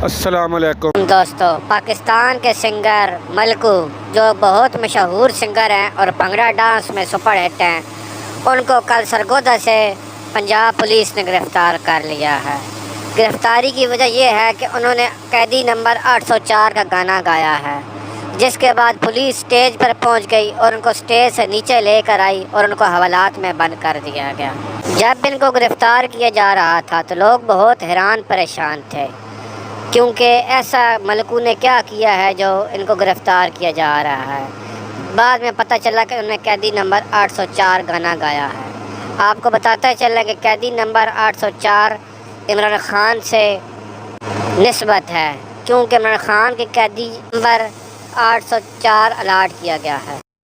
السلام علیکم دوستو، پاکستان کے سنگر ملکو جو بہت مشہور سنگر ہیں اور بھنگڑا ڈانس میں سپر ہٹ ہیں، ان کو کل سرگودا سے پنجاب پولیس نے گرفتار کر لیا ہے۔ گرفتاری کی وجہ یہ ہے کہ انہوں نے قیدی نمبر 804 کا گانا گایا ہے، جس کے بعد پولیس سٹیج پر پہنچ گئی اور ان کو سٹیج سے نیچے لے کر آئی اور ان کو حوالات میں بند کر دیا گیا۔ جب ان کو گرفتار کیا جا رہا تھا تو لوگ بہت حیران پریشان تھے، کیونکہ ایسا ملکو نے کیا کیا ہے جو ان کو گرفتار کیا جا رہا ہے۔ بعد میں پتہ چلا کہ انہوں نے قیدی نمبر 804 گانا گایا ہے۔ آپ کو بتاتا چلا کہ قیدی نمبر 804 عمران خان سے نسبت ہے، کیونکہ عمران خان کے قیدی نمبر 804 الاٹ کیا گیا ہے۔